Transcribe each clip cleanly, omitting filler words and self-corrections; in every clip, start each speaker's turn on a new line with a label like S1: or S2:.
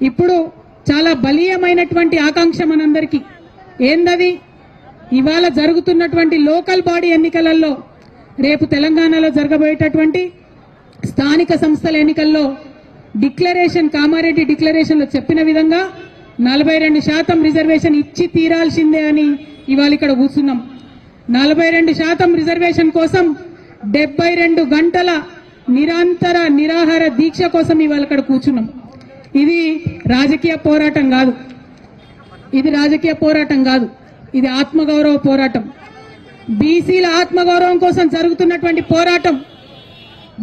S1: ఇప్పుడు చాలా బలీయమైనటువంటి ఆకాంక్ష మనందరికీ ఏందది? ఇవాళ జరుగుతున్నటువంటి లోకల్ బాడీ ఎన్నికలలో రేపు తెలంగాణలో జరగబోయేటటువంటి స్థానిక సంస్థల ఎన్నికల్లో డిక్లరేషన్, కామారెడ్డి డిక్లరేషన్లో చెప్పిన విధంగా 42% రిజర్వేషన్ ఇచ్చి తీరాల్సిందే అని ఇవాళ ఇక్కడ కూర్చున్నాం. 42% రిజర్వేషన్ కోసం 72 గంటల నిరంతర నిరాహార దీక్ష కోసం ఇవాళ ఇక్కడ కూర్చున్నాం. ఇది రాజకీయ పోరాటం కాదు, ఇది ఆత్మగౌరవ పోరాటం. బీసీల ఆత్మగౌరవం కోసం జరుగుతున్నటువంటి పోరాటం,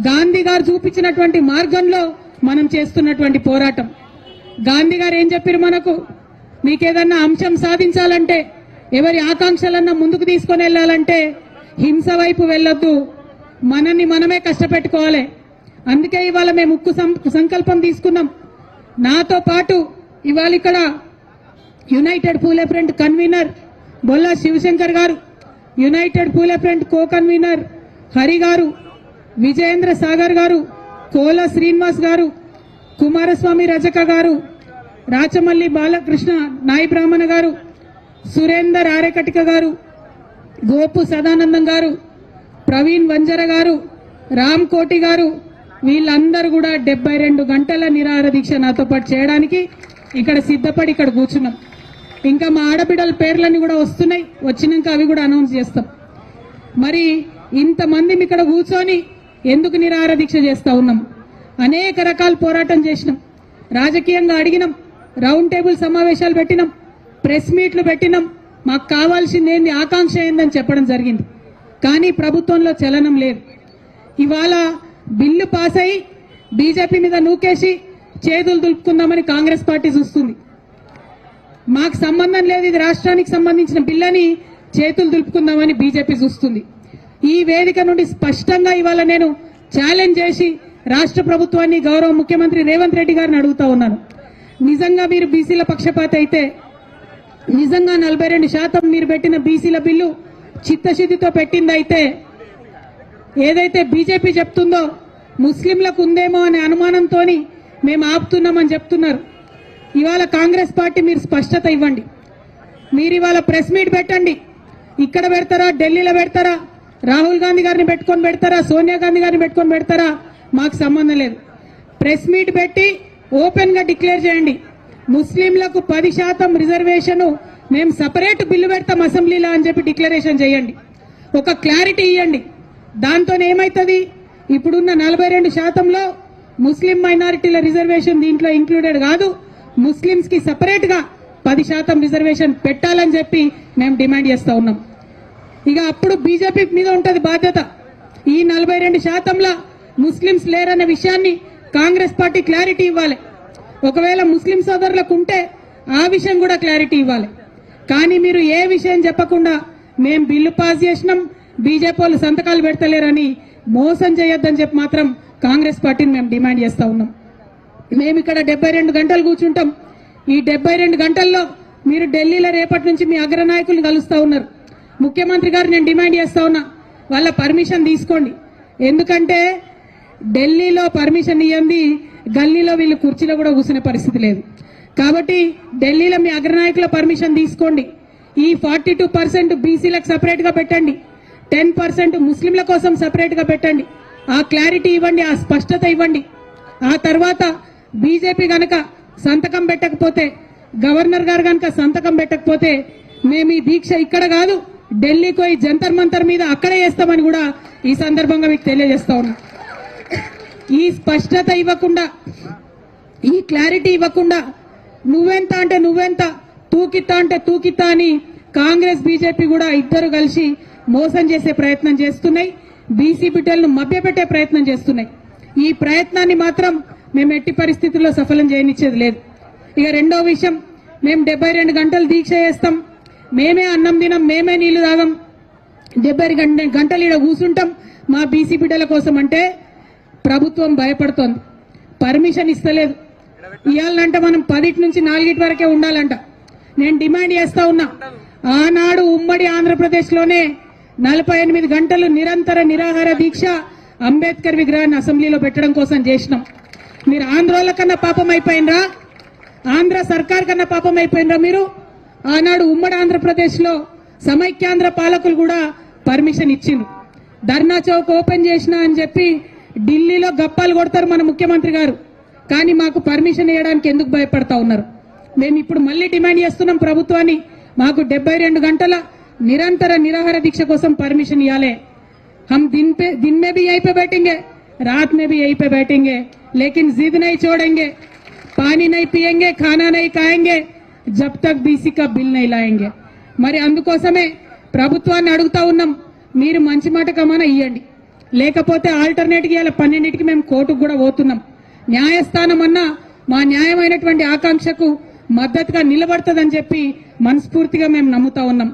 S1: గాంధీ గారు చూపించినటువంటి మార్గంలో మనం చేస్తున్నటువంటి పోరాటం. గాంధీ గారు ఏం చెప్పారు మనకు? మీకేదన్నా అంశం సాధించాలంటే, ఎవరి ఆకాంక్షలన్నా ముందుకు తీసుకొని వెళ్ళాలంటే హింస వైపు వెళ్ళొద్దు, మనల్ని మనమే కష్టపెట్టుకోవాలి. అందుకే ఇవాళ మేము ఉక్కు సంకల్పం తీసుకున్నాం. నాతో పాటు ఇవాళ ఇక్కడ యునైటెడ్ పూలే ఫ్రంట్ కన్వీనర్ బొల్లా శివశంకర్ గారు, యునైటెడ్ పూలే ఫ్రంట్ కో కన్వీనర్ హరి గారు, విజయేంద్ర సాగర్ గారు, కోల శ్రీనివాస్ గారు, కుమారస్వామి రజక గారు, రాచమల్లి బాలకృష్ణ నాయి బ్రాహ్మణ గారు, సురేందర్ ఆరేకటిక గారు, గోపు సదానందం గారు, ప్రవీణ్ వంజర గారు, రామ్ కోటి గారు, వీళ్ళందరూ కూడా 72 గంటల నిరాహార దీక్ష నాతో పాటు చేయడానికి ఇక్కడ సిద్ధపడి ఇక్కడ కూర్చున్నాం. ఇంకా మా ఆడబిడ్డల పేర్లన్నీ కూడా వస్తున్నాయి, వచ్చినాక అవి కూడా అనౌన్స్ చేస్తాం. మరి ఇంతమంది ఇక్కడ కూర్చొని ఎందుకు నిరాహార దీక్ష చేస్తా ఉన్నాం? అనేక రకాల పోరాటం చేసినాం, రాజకీయంగా అడిగినాం, రౌండ్ టేబుల్ సమావేశాలు పెట్టినాం, ప్రెస్ మీట్లు పెట్టినాం. మాకు కావాల్సింది ఏంది, ఆకాంక్ష ఏందని చెప్పడం జరిగింది. కానీ ప్రభుత్వంలో చలనం లేదు. ఇవాళ బిల్లు పాస్ అయి బీజేపీ మీద నూకేసి చేతులు దులుపుకుందామని కాంగ్రెస్ పార్టీ చూస్తుంది. మాకు సంబంధం లేదు, ఇది రాష్ట్రానికి సంబంధించిన బిల్లని చేతులు దులుపుకుందామని బీజేపీ చూస్తుంది. ఈ వేదిక నుండి స్పష్టంగా ఇవాళ నేను ఛాలెంజ్ చేసి రాష్ట్ర ప్రభుత్వాన్ని, గౌరవ ముఖ్యమంత్రి రేవంత్ రెడ్డి గారిని అడుగుతా ఉన్నాను. నిజంగా మీరు బీసీల పక్షపాత అయితే, నిజంగా 42% మీరు పెట్టిన బీసీల బిల్లు చిత్తశుద్ధితో పెట్టిందైతే, ఏదైతే బీజేపీ చెప్తుందో ముస్లింలకు ఉందేమో అనే అనుమానంతో మేము ఆపుతున్నామని చెప్తున్నారు. ఇవాళ కాంగ్రెస్ పార్టీ మీరు స్పష్టత ఇవ్వండి. మీరు ఇవాళ ప్రెస్ మీట్ పెట్టండి. ఇక్కడ పెడతారా, ఢిల్లీలో పెడతారా, రాహుల్ గాంధీ గారిని పెట్టుకొని పెడతారా, సోనియా గాంధీ గారిని పెట్టుకొని పెడతారా, మాకు సంబంధం లేదు. ప్రెస్ మీట్ పెట్టి ఓపెన్ గా డిక్లేర్ చేయండి. ముస్లింలకు 10% రిజర్వేషన్ మేము సపరేట్ బిల్లు పెడతాం అసెంబ్లీలో అని చెప్పి డిక్లరేషన్ చేయండి. ఒక క్లారిటీ ఇవ్వండి. దాంతో ఏమైతుంది? ఇప్పుడున్న 42%లో ముస్లిం మైనారిటీల రిజర్వేషన్ దీంట్లో ఇంక్లూడెడ్ కాదు, ముస్లింస్ కి సపరేట్ గా 10% రిజర్వేషన్ పెట్టాలని చెప్పి మేము డిమాండ్ చేస్తా ఉన్నాం. ఇక అప్పుడు బీజేపీ మీద ఉంటది బాధ్యత. ఈ 42%లో ముస్లింస్ లేరన్న విషయాన్ని కాంగ్రెస్ పార్టీ క్లారిటీ ఇవ్వాలి. ఒకవేళ ముస్లిం సోదరులకు ఉంటే ఆ విషయం కూడా క్లారిటీ ఇవ్వాలి. కానీ మీరు ఏ విషయం చెప్పకుండా మేము బిల్లు పాస్ చేసినాం, బీజేపీ వాళ్ళు సంతకాలు పెడతలేరని మోసం చేయొద్దని చెప్పి మాత్రం కాంగ్రెస్ పార్టీని మేము డిమాండ్ చేస్తా ఉన్నాం. మేము ఇక్కడ 72 గంటలు కూర్చుంటాం. ఈ 72 గంటల్లో మీరు ఢిల్లీలో రేపటి నుంచి మీ అగ్రనాయకుల్ని కలుస్తా ఉన్నారు. ముఖ్యమంత్రి గారు నేను డిమాండ్ చేస్తా ఉన్నా, వాళ్ళ పర్మిషన్ తీసుకోండి. ఎందుకంటే ఢిల్లీలో పర్మిషన్ ఇవ్వండి, గల్లీలో వీళ్ళు కుర్చీలో కూడా కూర్చునే పరిస్థితి లేదు. కాబట్టి ఢిల్లీలో మీ అగ్రనాయకుల పర్మిషన్ తీసుకోండి. ఈ 42% బీసీలకు సపరేట్ గా పెట్టండి, 10% ముస్లింల కోసం సపరేట్ గా పెట్టండి. ఆ క్లారిటీ ఇవ్వండి, ఆ స్పష్టత ఇవ్వండి. ఆ తర్వాత బీజేపీ గనక సంతకం పెట్టకపోతే, గవర్నర్ గారు గనక సంతకం పెట్టకపోతే మేము ఈ దీక్ష ఇక్కడ కాదు, ఢిల్లీకి పోయి జంతర్ మంతర్ మీద అక్కడే చేస్తామని కూడా ఈ సందర్భంగా మీకు తెలియజేస్తా ఉన్నా. ఈ స్పష్టత ఇవ్వకుండా, ఈ క్లారిటీ ఇవ్వకుండా నువ్వెంత అంటే నువ్వెంత, తూకిత్తా అంటే తూకిత్తా అని కాంగ్రెస్ బీజేపీ కూడా ఇద్దరు కలిసి మోసం చేసే ప్రయత్నం చేస్తున్నాయి. బీసీ బిడ్డలను మభ్యపెట్టే ప్రయత్నం చేస్తున్నాయి. ఈ ప్రయత్నాన్ని మాత్రం మేము ఎట్టి పరిస్థితుల్లో సఫలం చేయనిచ్చేది లేదు. ఇక రెండో విషయం, మేము 72 గంటలు దీక్ష చేస్తాం, మేమే అన్నం తినం, మేమే నీళ్లు తాగం, 72 గంటలు ఇక్కడ కూర్చుంటాం మా బీసీ బిడ్డల కోసం అంటే ప్రభుత్వం భయపడుతోంది, పర్మిషన్ ఇస్తలేదు. ఇవాళంటే మనం 10 నుంచి 4 వరకే ఉండాలంట. నేను డిమాండ్ చేస్తా ఉన్నా, ఆనాడు ఉమ్మడి ఆంధ్రప్రదేశ్ లోనే 48 గంటలు నిరంతర నిరాహార దీక్ష అంబేద్కర్ విగ్రహాన్ని అసెంబ్లీలో పెట్టడం కోసం చేసినాం. మీరు ఆంధ్రోల కన్నా పాపం అయిపోయినరా? ఆంధ్ర సర్కార్ కన్నా పాపం అయిపోయినరా మీరు? ఆనాడు ఉమ్మడి ఆంధ్రప్రదేశ్లో సమైక్యాంధ్ర పాలకులు కూడా పర్మిషన్ ఇచ్చిండ్రు. ధర్నా చౌక్ ఓపెన్ చేసినా అని చెప్పి ఢిల్లీలో గప్పాలు కొడతారు మన ముఖ్యమంత్రి గారు. కానీ మాకు పర్మిషన్ ఇవ్వడానికి ఎందుకు భయపడతా ఉన్నారు? మేము ఇప్పుడు మళ్ళీ డిమాండ్ చేస్తున్నాం ప్రభుత్వాన్ని, మాకు 72 గంటల నిరంతర నిరాహార దీక్ష కోసం పర్మిషన్ ఇవ్వాలి. हम दिन में भी यहीं पे बैठेंगे, रात में भी यहीं पे बैठेंगे, लेकिन जिद नहीं छोड़ेंगे, पानी नहीं पिएंगे, खाना नहीं खाएंगे जब तक बीसी का बिल नहीं लाएंगे. మరి అందుకోసమే ప్రభుత్వాన్ని అడుగుతా ఉన్నాం, మీరు మంచి మాట కమాన ఇవ్వండి, లేకపోతే ఆల్టర్నేట్గా ఇలా 12కి మేము కోర్టుకు కూడా పోతున్నాం. న్యాయస్థానం అన్నా మా న్యాయమైనటువంటి ఆకాంక్షకు మద్దతుగా నిలబడుతుందని చెప్పి మనస్ఫూర్తిగా మేము నమ్ముతా ఉన్నాం.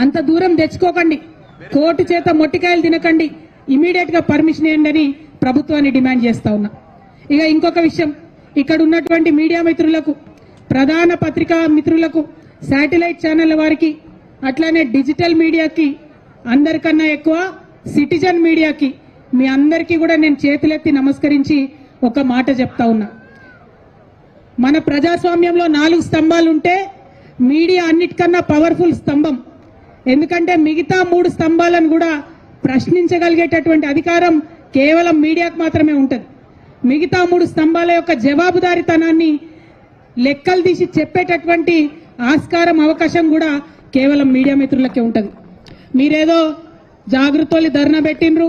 S1: అంత దూరం తెచ్చుకోకండి, కోర్టు చేత మొట్టికాయలు తినకండి, ఇమీడియట్ గా పర్మిషన్ ఇవ్వండి అని ప్రభుత్వాన్ని డిమాండ్ చేస్తా ఉన్నా. ఇక ఇంకొక విషయం, ఇక్కడ ఉన్నటువంటి మీడియా మిత్రులకు, ప్రధాన పత్రికా మిత్రులకు, శాటిలైట్ ఛానళ్ల వారికి, అట్లానే డిజిటల్ మీడియాకి, అందరికన్నా ఎక్కువ సిటిజన్ మీడియాకి, మీ అందరికీ కూడా నేను చేతులెత్తి నమస్కరించి ఒక మాట చెప్తా ఉన్నా. మన ప్రజాస్వామ్యంలో 4 స్తంభాలు ఉంటే మీడియా అన్నిటికన్నా పవర్ఫుల్ స్తంభం. ఎందుకంటే మిగతా 3 స్తంభాలను కూడా ప్రశ్నించగలిగేటటువంటి అధికారం కేవలం మీడియాకు మాత్రమే ఉంటుంది. మిగతా 3 స్తంభాల యొక్క జవాబుదారీతనాన్ని లెక్కలు తీసి చెప్పేటటువంటి ఆస్కారం, అవకాశం కూడా కేవలం మీడియా మిత్రులకే ఉంటుంది. మీరేదో జాగృతోళ్ళు ధర్నా పెట్టినరు,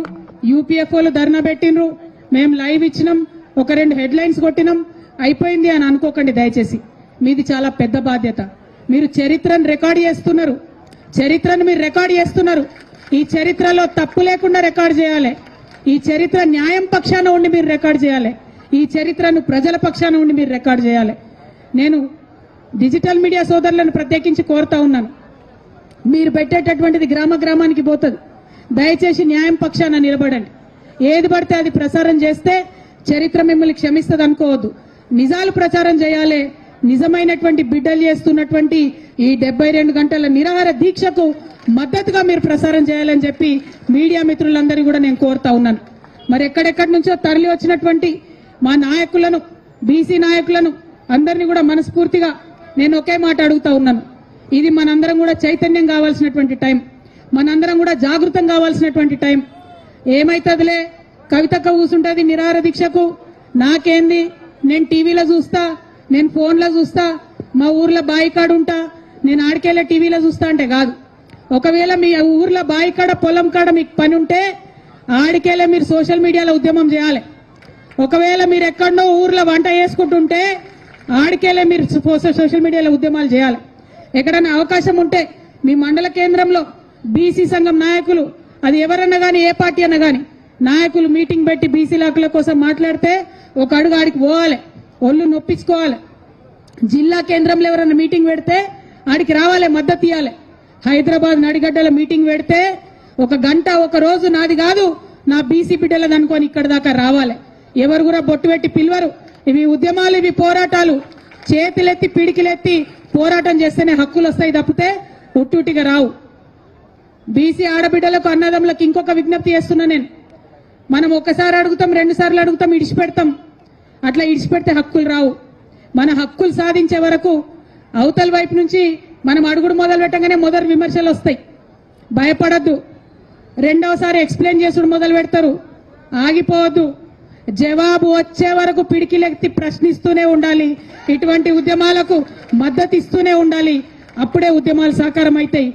S1: యూపీఎఫ్ఓలు ధర్నా పెట్టినరు, మేము లైవ్ ఇచ్చినాం, ఒక 2 హెడ్లైన్స్ కొట్టినాం, అయిపోయింది అని అనుకోకండి దయచేసి. మీది చాలా పెద్ద బాధ్యత. మీరు చరిత్రను రికార్డు చేస్తున్నారు, చరిత్రను మీరు రికార్డు చేస్తున్నారు. ఈ చరిత్రలో తప్పు లేకుండా రికార్డు చేయాలి. ఈ చరిత్ర న్యాయం పక్షాన ఉండి మీరు రికార్డు చేయాలి. ఈ చరిత్రను ప్రజల పక్షాన ఉండి మీరు రికార్డు చేయాలి. నేను డిజిటల్ మీడియా సోదరులను ప్రత్యేకించి కోరుతా ఉన్నాను, మీరు పెట్టేటటువంటిది గ్రామ గ్రామానికి పోతుంది. దయచేసి న్యాయం పక్షాన నిలబడండి. ఏది పడితే అది ప్రసారం చేస్తే చరిత్ర మిమ్మల్ని క్షమిస్తుంది అనుకోవద్దు. నిజాలు ప్రచారం చేయాలి. నిజమైనటువంటి బిడ్డలు చేస్తున్నటువంటి ఈ 72 గంటల నిరాహార దీక్షకు మద్దతుగా మీరు ప్రసారం చేయాలని చెప్పి మీడియా మిత్రులందరినీ కూడా నేను కోరుతా ఉన్నాను. మరి ఎక్కడెక్కడి నుంచో తరలి వచ్చినటువంటి మా నాయకులను, బీసీ నాయకులను అందరినీ కూడా మనస్ఫూర్తిగా నేను ఒకే మాట అడుగుతా ఉన్నాను. ఇది మనందరం కూడా చైతన్యం కావాల్సినటువంటి టైం, మనందరం కూడా జాగృతం కావాల్సినటువంటి టైం. ఏమైతుందిలే, కవితక్క కూసుంటది నిరాహార దీక్షకు, నాకేంది, నేను టీవీలో చూస్తా, నేను ఫోన్లో చూస్తా, మా ఊర్లో బాయికాడు ఉంటా, నేను ఆడికెళ్ళే టీవీలో చూస్తా అంటే కాదు. ఒకవేళ మీ ఊర్లో బాయికాడ, పొలం కాడ మీకు పని ఉంటే ఆడికెళ్ళే మీరు సోషల్ మీడియాలో ఉద్యమం చేయాలి. ఒకవేళ మీరు ఎక్కడో ఊర్లో వంట చేసుకుంటుంటే ఆడికెళ్ళే మీరు సోషల్ మీడియాలో ఉద్యమాలు చేయాలి. ఎక్కడైనా అవకాశం ఉంటే మీ మండల కేంద్రంలో బీసీ సంఘం నాయకులు, అది ఎవరన్నా కానీ, ఏ పార్టీ అన్నా కానీ, నాయకులు మీటింగ్ పెట్టి బీసీ హక్కుల కోసం మాట్లాడితే ఒక అడుగు ఆడికి పోవాలి, ఒళ్ళు నొప్పించుకోవాలి. జిల్లా కేంద్రంలో ఎవరైనా మీటింగ్ పెడితే ఆడికి రావాలి, మద్దతు ఇవ్వాలి. హైదరాబాద్ నడిగడ్డల మీటింగ్ పెడితే 1 గంట, 1 రోజు నాది కాదు, నా బీసీ బిడ్డలది అనుకొని ఇక్కడ దాకా రావాలి. ఎవరు కూడా బొట్టు పెట్టి పిలవరు. ఇవి ఉద్యమాలు, ఇవి పోరాటాలు. చేతులెత్తి పిడికిలెత్తి పోరాటం చేస్తేనే హక్కులు వస్తాయి తప్పితే ఉట్టుటిగా రావు. బీసీ ఆడబిడ్డలకు, అన్నదమ్ములకు ఇంకొక విజ్ఞప్తి చేస్తున్నా నేను. మనం ఒకసారి అడుగుతాం, 2 సార్లు అడుగుతాం, ఇడిచిపెడతాం. అట్లా ఇడిచిపెడితే హక్కులు రావు. మన హక్కులు సాధించే వరకు అవతల వైపు నుంచి మనం అడుగుడు మొదలు పెట్టగానే మొదటి విమర్శలు వస్తాయి. భయపడద్దు. 2వసారి ఎక్స్ప్లెయిన్ చేసుడు మొదలు పెడతారు. ఆగిపోవద్దు. జవాబు వచ్చే వరకు పిడికిలెత్తి ప్రశ్నిస్తూనే ఉండాలి. ఇటువంటి ఉద్యమాలకు మద్దతు ఇస్తూనే ఉండాలి. అప్పుడే ఉద్యమాలు సాకారం అవుతాయి.